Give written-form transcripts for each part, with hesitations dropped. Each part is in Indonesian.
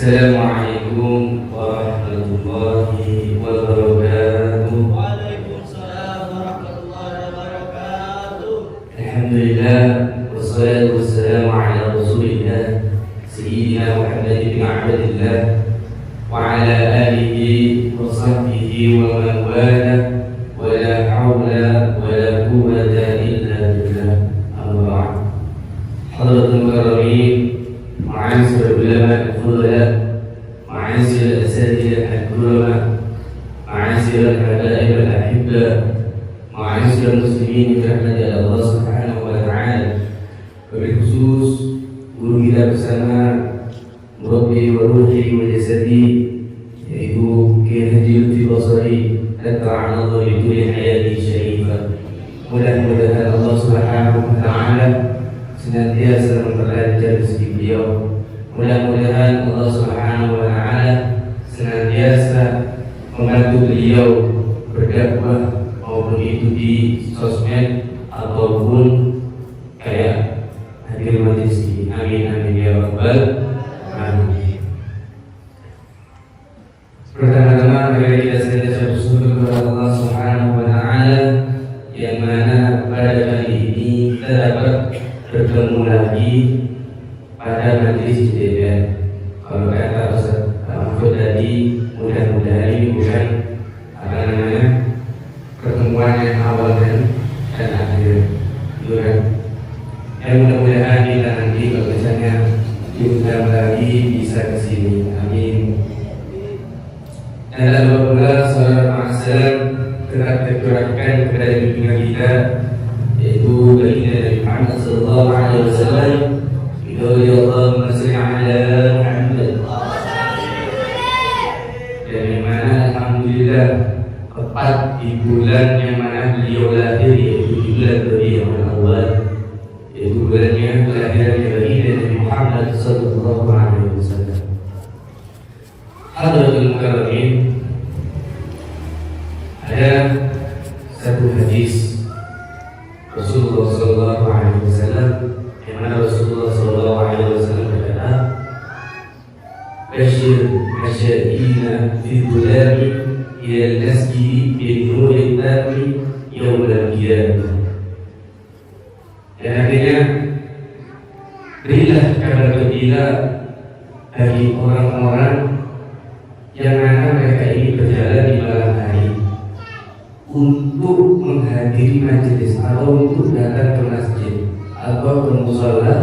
Assalamualaikum warahmatullahi wabarakatuh. Waalaikumsalam warahmatullahi wabarakatuh. Alhamdulillah wassalatu wassalamu ala Rasulillah Sayyidina Muhammad bin Abdillah wa ala alihi wa sahbihi wa man wala wa la hawla wa la quwwata illa billah. Amma ba'd. Hadratul mukarramin, ma'asyiral ulama al-fudala, ma'asyiral asatidzah al-kurama, ma'asyiral habaib al-ahibba, ma'asyiral muslimin yang dirahmati Allah Subhanahu wa taala. Wabil khusus guru kita bersama murabbi wa ruhi wa jasadi, yaitu Kiai Haji Lutfi Basri, Ta'ala Allah li hayati syarifah. Mudah-mudahan Allah Subhanahu wa taala senantiasa memperlancar rezeki beliau. Mudah-mudahan Allah Subhanahu wa taala senantiasa membantu beliau berdakwah, maupun itu di sosmed ataupun kayak hadir majelis ini. Amin amin ya rabbal alamin. Pertama-tama mari kita senantiasa bersyukur kepada Allah Subhanahu wa taala yang mana pada kali ini kita dapat bertemu lagi pada majelis JDN. Kalau kata Ustaz Mahfud tadi, mudah-mudahan ini bukan pertemuan yang awal dan akhir, gitu kan? Yang mudah-mudahan kita nanti kalau misalnya diundang lagi bisa ke sini. Amin. Dan lalu pula saudara ma'asyiral tetap tercurahkan kepada junjungan kita, yaitu baginda Nabi Muhammad sallallahu alaihi wasallam. Allahumma shalli ala Muhammad. Dan yang mana alhamdulillah tepat di bulan yang mana beliau lahir, yaitu di bulan Rabiul Awal, yaitu bulannya kelahiran baginda Nabi Muhammad sallallahu alaihi wasallam. Hadratul mukarramin, ada satu hadis Rasulullah sallallahu alaihi wasallam yang mana Rasulullah sallallahu alaihi wasallam berkata, "Bashir masyaina fi dhulami ila al-masjid bi nuril tami yaum al-qiyamah." Dan akhirnya berilah kabar gembira bagi orang-orang yang mana mereka ini berjalan di malam hari untuk menghadiri majelis atau untuk datang ke masjid atau ke musala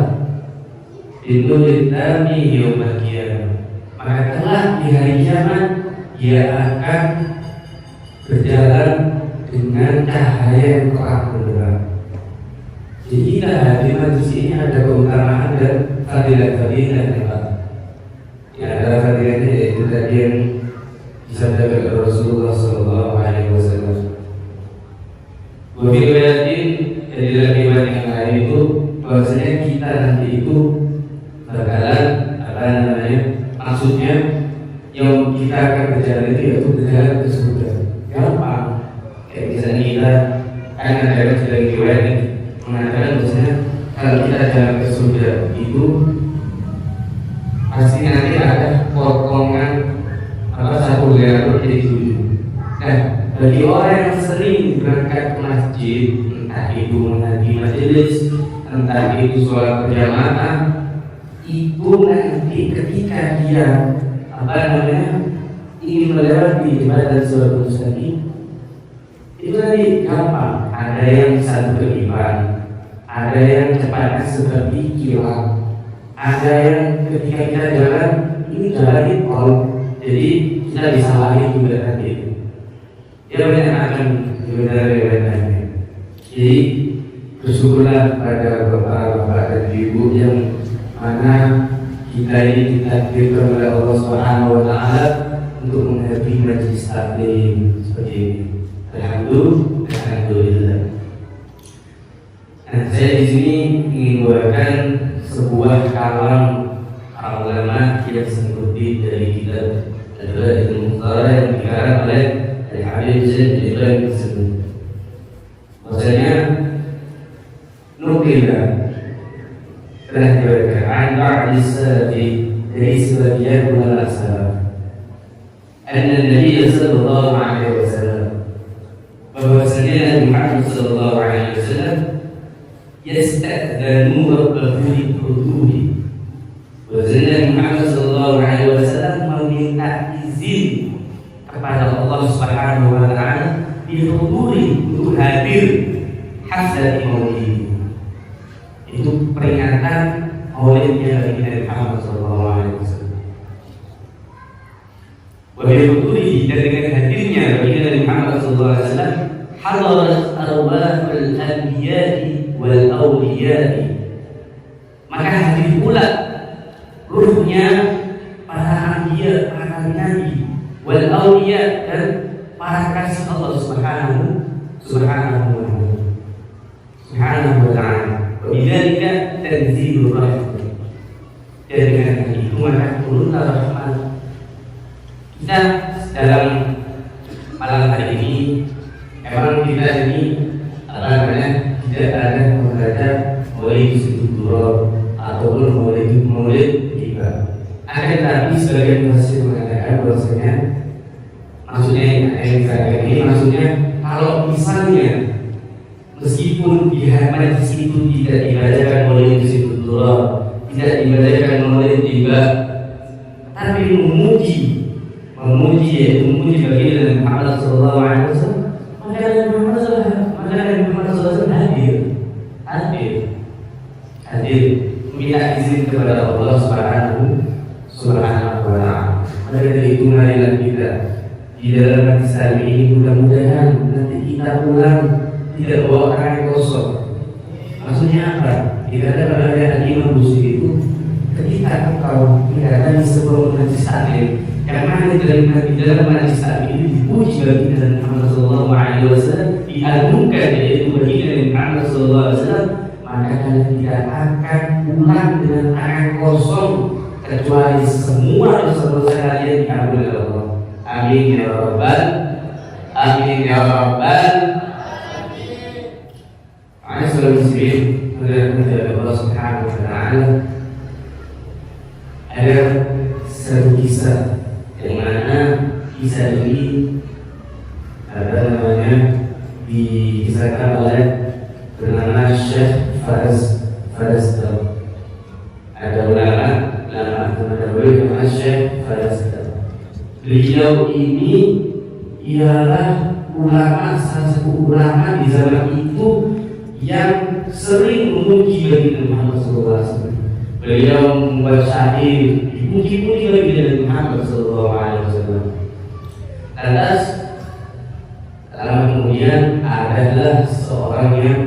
binuril tami yaum al-qiyamah. Maka telah di hari kiamat dia akan berjalan dengan cahaya yang terang benderang. Jadi hadir majelis ini ada keutamaan dan fadilah-fadilah yang Pak. Ya, ada fadilahnya, yaitu tadi yang disampaikan oleh Rasulullah sallallahu alaihi wasallam. Wabil riwayatin, dari dalam riwayat yang lain itu bahwasanya kita nanti itu bakalan maksudnya yang kita akan berjalan itu yaitu berjalan ke surga. Gampang. Kayak misalnya kita kan ada dalam riwayat yang mengatakan bahwasanya kalau kita jalan ke surga itu pasti nanti ada potongan satu jalur jadi 7. Nah, bagi orang yang sering berangkat ke masjid, entah itu menghadiri majelis, entah itu sholat berjamaah, itu nanti ketika dia ingin melewati ibadah sholat mustaqim, itu nanti gampang. Ada yang satu beriman, ada yang cepatnya seperti kilat, ada yang ketika kita jalan ini jalan di tol, jadi kita bisa lari juga nanti. Ya banyak akan riwayat-riwayatnya. Jadi bersyukurlah pada bapak-bapak dan ibu yang mana kita ini ditakdirkan oleh Allah Subhanahu wa taala untuk menghadiri majelis taklim seperti ini. Alhamdulillah. Nah, saya di sini ingin membawakan sebuah kalam ulama yang mengutip dari kitab adalah Ibnu Mukhtar yang dikarang oleh Al-Habib Zaid bin Ibrahim tersebut. Maksudnya nukila telah diberikan an ba'di salafi dari sebagian ulama salaf. Anna Nabi sallallahu alaihi wasallam, bahwasanya Nabi Muhammad sallallahu alaihi wasallam yasta'dzanu rabbahu bi-hududi. Bahwasanya Nabi Muhammad sallallahu alaihi wasallam meminta izin kepada Allah Subhanahu wa taala bi-hududi, untuk hadir haflah maulid. Itu peringatan maulidnya Nabi Muhammad sallallahu alaihi wasallam. Wa bi-hududi, dan dengan hadirnya Nabi Muhammad sallallahu alaihi wasallam hadarat arwahul anbiya'i wal awliya'i, maka hadir pula ruhnya para anbiya, para nabi, wal awliya, dan para kasih Allah subhanahu wa ta'ala. Wa bidzalika tanzilur rahmah, dan dengan itu maka turunlah rahmat. Kita dalam malam hari ini, memang kita ini tidak ada membaca maulid Siddiqullah ataupun maulid tiba. Akan tetapi sebagian mufassir mengatakan bahwasanya maksudnya yang saya ini maksudnya kalau misalnya meskipun di majlis itu tidak dibacakan maulid Siddiqullah, tidak dibacakan maulid tiba, tapi memuji baginda Muhammad sallallahu alaihi wasallam, maka Nabi Muhammad SAW hadir minta izin kepada Allah Subhanahu wa ta'ala. Maka dari itu marilah kita di dalam majlis hari ini, mudah-mudahan nanti kita pulang tidak bawa tangan kosong. Maksudnya apa? Dikatakan oleh Imam Busiri itu, ketika engkau mendatangi sebelum majlis taklim, yang mana di dalam majlis taklim ini dipuji baginda Muhammad sallallahu alaihi wasallam, diagungkan yaitu baginda Muhammad sallallahu alaihi wasallam, maka kalian tidak akan pulang dengan tangan kosong, kecuali semua dosa-dosa kalian diampuni oleh Allah. Amin ya rabbal alamin. Ma'asyiral muslimin, kepada Allah Subhanahu wa taala, ada satu kisah yang mana kisah ini dikisahkan oleh bernama Syekh Faraz Dal. Ada ulama bernama Syekh Faraz Dal. Beliau ini ialah salah satu ulama di zaman itu yang sering memuji baginda Muhammad SAW. Beliau membuat syair dipuji-puji baginda Muhammad SAW. Lantas lama kemudian adalah seorang yang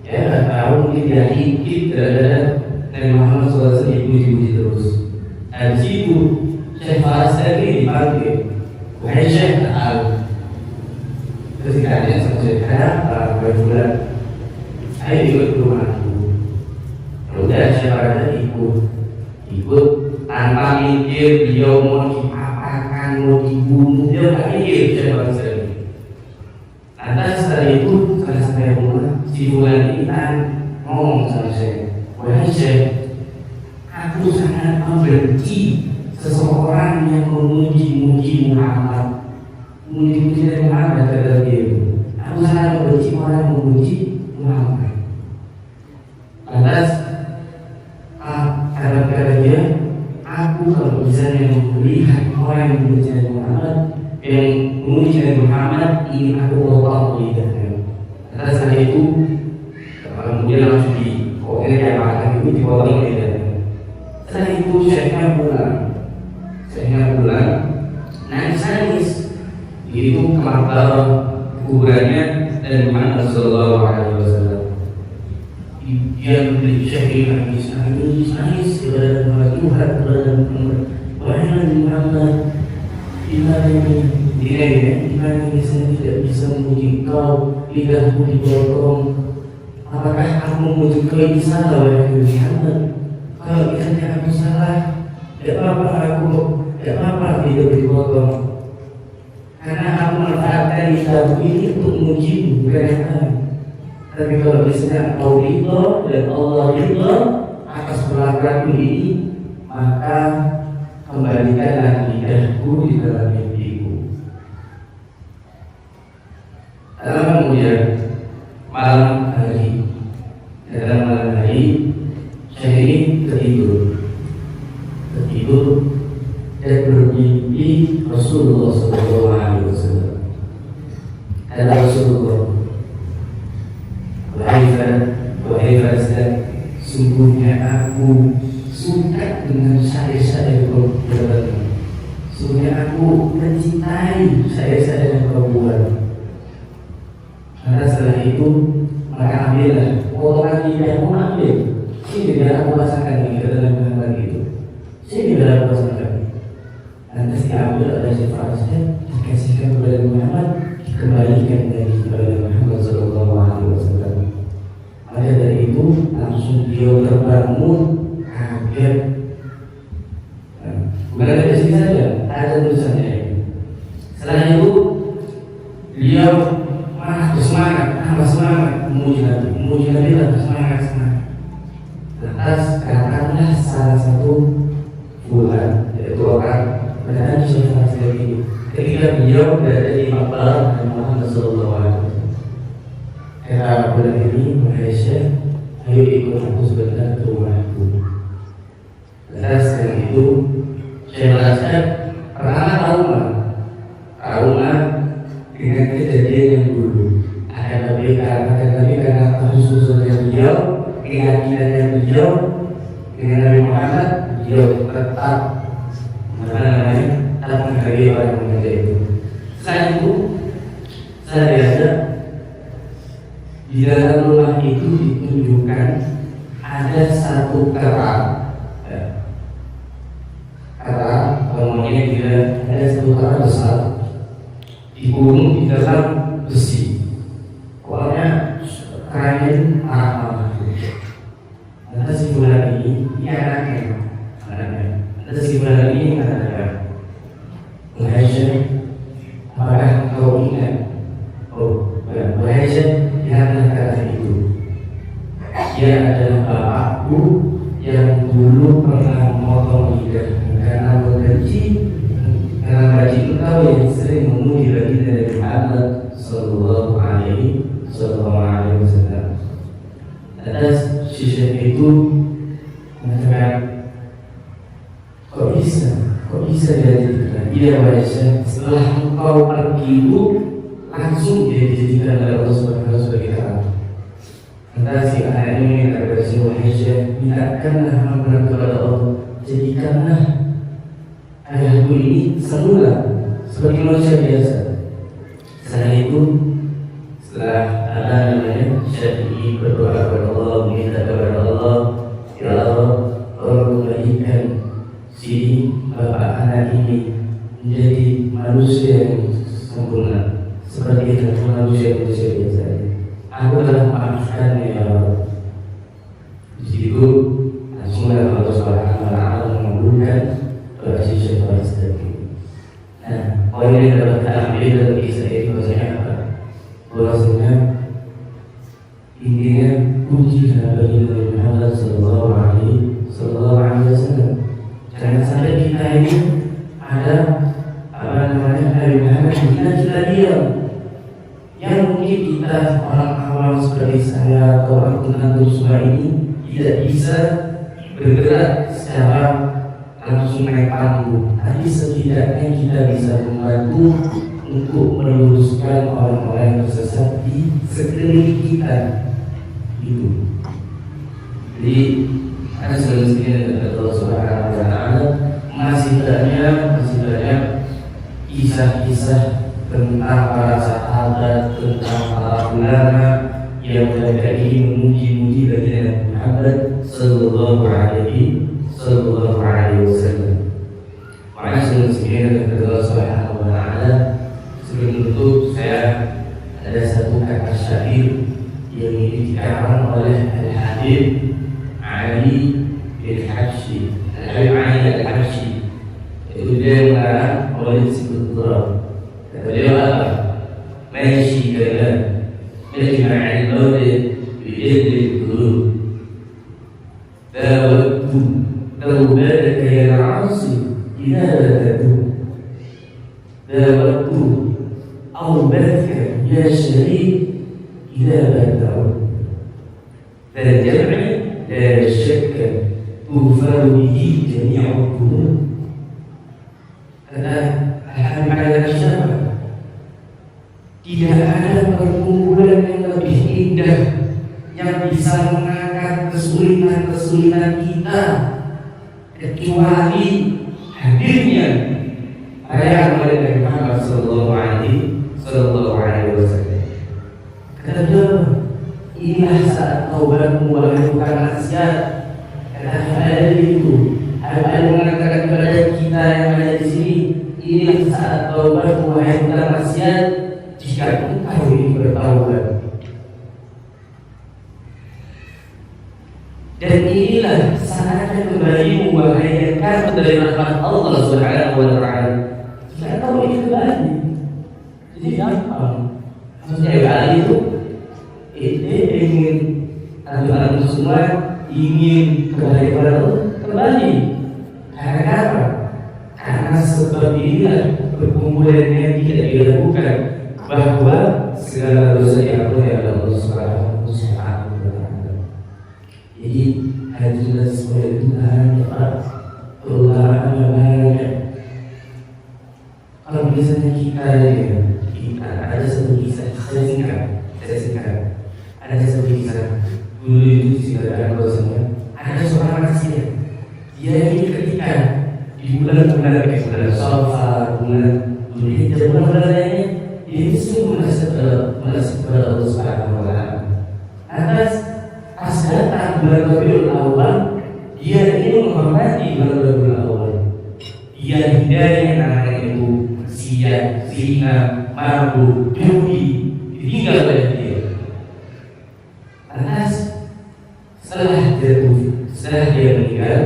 tidak tahu, tidak hikit terhadap Nabi Muhammad SAW, dipuji-puji terus. Habis itu Syekh Faraz tadi dipanggil, wahai Syekh, tahu. Terus ditanya sama Syekh, kenapa bulan? Ayo ikut ke rumahku. Udah Syekh Faraz ikut tanpa mikir beliau mau diapakan, mau dibunuh, dia nggak mikir Syekh Faraz tadi. Lantas setelah itu setelah sampai rumah, si bulan ini ngomong sama Syekh, wahai Syekh, aku sangat membenci seseorang yang memuji Muhammad, memuji Muhammad kata dia. Aku sangat membenci orang yang memuji Muhammad. Lantas kata dia, aku kalau misalnya melihat orang yang memuji Muhammad, yang memuji Muhammad, ingin aku bawa lidahnya. Lantas saat itu kemudian langsung pokoknya makan itu dipotong lidahnya. Setelah itu Syekhnya pulang, nangis. Itu kemakbar kuburannya dan Muhammad sallallahu alaihi wasallam. Dia memberi Syekh nangis kepada Tuhan, kepada wahai Muhammad, dimana ini saya tidak bisa memuji kau, lidahku dipotong. Apakah aku memuji kau ini salah, wahai Muhammad? Kalau misalnya aku salah, tidak apa-apa tidak dipotong, karena aku manfaatkan lidahku ini untuk memujimu, bukan yang. Tapi kalau misalnya kau ridho dan Allah ridho atas perlakuanku ini, maka kembalikanlah lidahku di dalam mimpiku. Lalu kemudian malam hari, dalam malam hari saya ini tertidur dan bermimpi Rasulullah SAW. Kata Rasulullah, wahai Faizan, sungguhnya aku suka dengan saya perbuatan. Sungguhnya aku mencintai saya yang kau buat. Karena setelah itu maka ambillah potongan lidahmu, ambil. Sini biar aku rasakan ini, kata Nabi Muhammad itu. Sini biar aku rasakan. Lantas diambil oleh Faizan, dikasihkan kepada Muhammad, dikembalikan dari kepada Muhammad SAW. Maka dari itu langsung beliau terbangun kaget. Bukan dari sini saja, ada tulisannya. Setelah itu beliau bersemangat, tambah semangat, memuji Nabi, tambah semangat. Lantas katakanlah salah satu bulan, yaitu orang berkata Syekh ini, ketika beliau berada di maqbar Muhammad SAW. Kata bulan ini, wahai Syekh, ayo ikut aku sebentar ke rumahku. Lantas dengan itu saya merasa pertama trauma dengan kejadian yang dulu. Karena khususnya beliau, keyakinan beliau dengan Nabi Muhammad, beliau tetap menghargai orang mengajar itu. Saat itu saya biasa di dalam rumah itu ditunjukkan ada satu kerak, ngomongnya tidak ada satu kerak besar dikurung di dalam besi. Pokoknya kain marah. Lantas si bulan ini anaknya. Lantas si bulan ini mengatakan, wahai Syekh, apakah engkau ingat? Wahai Syekh, lihatlah kata itu. Dia adalah bapakku yang dulu pernah memotong lidah karena membenci engkau yang sering memuji baginda Nabi Muhammad Sallallahu Alaihi Wasallam. Atas sisi itu mengatakan, kok bisa jadi dia wajah setelah engkau pergi itu langsung dia dijadikan oleh Allah Subhanahu sebagai Allah. Entah si anak ini kepada si wahai, mintakanlah ampun kepada Allah, jadikanlah ayahku ini semula seperti manusia biasa. Setelah itu, setelah Syafi'i berdoa kepada Allah, meminta kepada Allah, ya Allah, tolong kembalikan si bapak anak ini menjadi manusia yang sempurna seperti manusia biasa. Aku telah maafkan ya Allah. Di situ langsunglah Allah Subhanahu wa Ta'ala mengabulkan doa si Syekh tadi. Nah, poin yang dapat kita ambil dari kisah ini bahwasanya apa? Bahwasanya intinya puji bagi Nabi Muhammad Sallallahu Alaihi Wasallam. Jangan sampai kita ini ada Nabi Muhammad kita diam. Yang mungkin kita orang awam seperti saya atau orang penonton semua ini tidak bisa bergerak secara langsung naik panggung, tapi setidaknya kita bisa membantu untuk meluruskan orang-orang yang tersesat di sekeliling kita. Gitu. Jadi ada semestinya Allah Subhanahu wa Ta'ala masih banyak kisah-kisah tentang para sahabat, tentang para ulama yang mereka ini memuji-muji baginda Muhammad Sallallahu Alaihi Wasallam. Maka semestinya Allah Subhanahu wa Ta'ala, sebelum menutup saya ada satu kata syair yang ini dikarang oleh Al-Habib Ali Al-Habsyi. Al-Habib Al-Habsyi itu dia mengarang oleh disebut Turab. Kata dia apa? Masyi kalam majma'il mawlid biyadil qulub. توبتك يا العاصي إذا بدأت داوته أوبتك يا شريك إذا بدأت فالجمع لا شك تغفر به جميع الذنوب. Ada siapa? Tidak ada perkumpulan yang lebih indah yang bisa mengangkat kesulitan-kesulitan kita kecuali hadirnya ayat Nabi Muhammad sallallahu alaihi wasallam. Kata beliau, inilah saat taubatmu wahai tukang maksiat. Kata ada itu, ada mengatakan kepada kita yang ada di sini, inilah saat taubatmu wahai tukang maksiat jika engkau ini bertaubat. Dan inilah saatnya kembali wahai yang kafir dari rahmat Allah Subhanahu wa taala. Jika kau ingin kembali, jadi gampang. Maksudnya kembali itu ingin antum semua ingin kembali kepada Allah, kembali. Karena apa? Karena sebab inilah perkumpulan yang tidak dilakukan, bahwa segala dosa diampuni oleh Allah Subhanahu wa taala. Jadi hadirin semuanya Tuhan, keutamaan banyak. Kalau misalnya kita ada satu kisah, saya singkat. Ada satu kisah dulu itu silakan bahwasanya ada seorang manusia, dia ini ketika di bulan-bulan kayak bulan Safar, bulan Dzulhijjah, bulan-bulan lainnya, dia itu sering menasihati Allah Subhanahu wa taala. Atas pas datang bulan Rabiul Awal, dia ini menghormati bulan Rabiul Awal. Dia hindari yang namanya itu maksiat, zina, mabuk, judi, ditinggal oleh dia. Lantas setelah dia meninggal,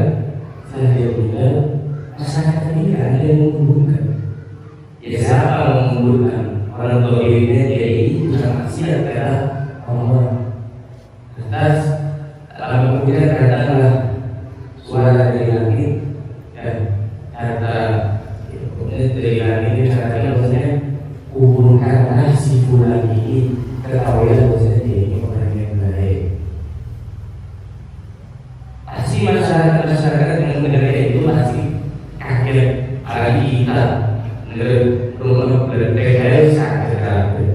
masyarakat ini ada yang menguburkan. Ya siapa yang menguburkan? Orang tua dirinya dia ini bukan maksiat adalah Allah. Lantas lalu kemudian datanglah suara dari langit, dan kata dari langit ini katakan bahwasanya kuburkanlah si fulan ini, ketahuilah bahwasanya dia ini orang yang baik. Pasti masyarakat yang mendengar itu masih kaget, apalagi kita mendengar rumah berdekai sangat kaget,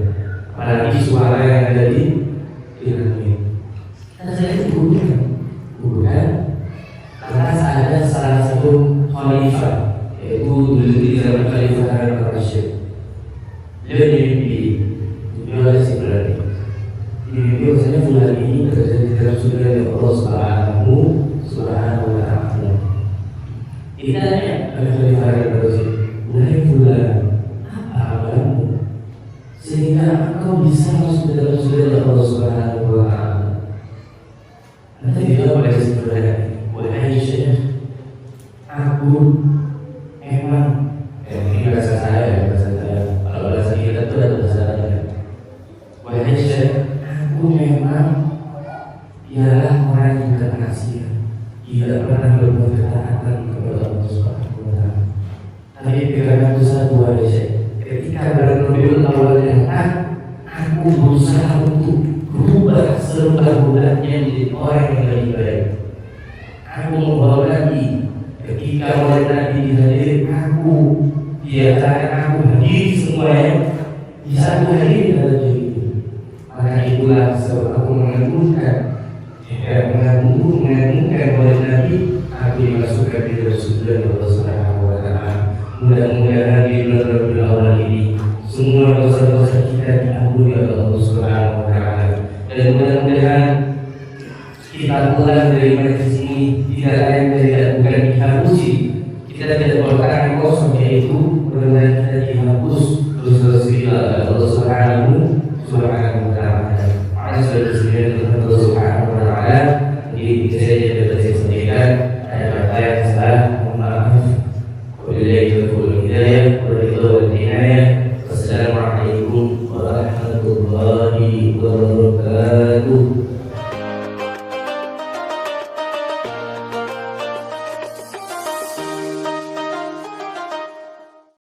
apalagi suara yang ada di langit. Saya kuburkan. Lantas ada salah satu khalifah, yaitu dulu di zaman Khalifah Harun al-Rasyid. Dia ada si berani. Ini biasanya bulan ini berada di dalam surga Allah Subhanahu wa taala. Kita tanya oleh Khalifah Harun al-Rasyid, "Wahai fulan, apa amalanmu sehingga engkau bisa masuk dalam surga Allah Subhanahu wa taala?" Nanti dia pada sebenarnya, wahai Syekh, aku memang ini bahasa saya. Kalau bahasa kita itu ada bahasa lain. Wahai Syekh, aku memang ialah orang yang tidak maksiat, tidak pernah berbuat ketaatan kepada Allah Subhanahu wa taala. Tapi pikiranku satu, wahai Syekh, ketika bulan Rabiul Awal datang, aku berusaha untuk berubah selembar-lembarnya menjadi orang yang lebih baik. Aku membawa Nabi, ketika oleh Nabi dihadir, aku diatakan aku hadiri semuanya, bisa aku hadiri dalam diri itu. Maka itulah sebab aku mengagungkan oleh Nabi, aku dimasukkan di dalam surga Allah Subhanahu wa taala. Mudah-mudahan di bulan Rabiul Awal ini semua dosa-dosa kita diampuni oleh Allah Subhanahu wa taala. Dan mudah-mudahan kita pulang dari majelis ini tidak lain dari bukan dihapusi. Kita tidak bertangan kosong, yaitu mudah-mudahan kita dihapus dosa-dosa kita Allah Subhanahu wa taala. Allah Subhanahu wa taala. Jadi saya dapat saya sampaikan ada kata yang salah, mohon maaf. Wabillahi taufiq wal hidayah. Wassalamualaikum warahmatullahi wabarakatuh.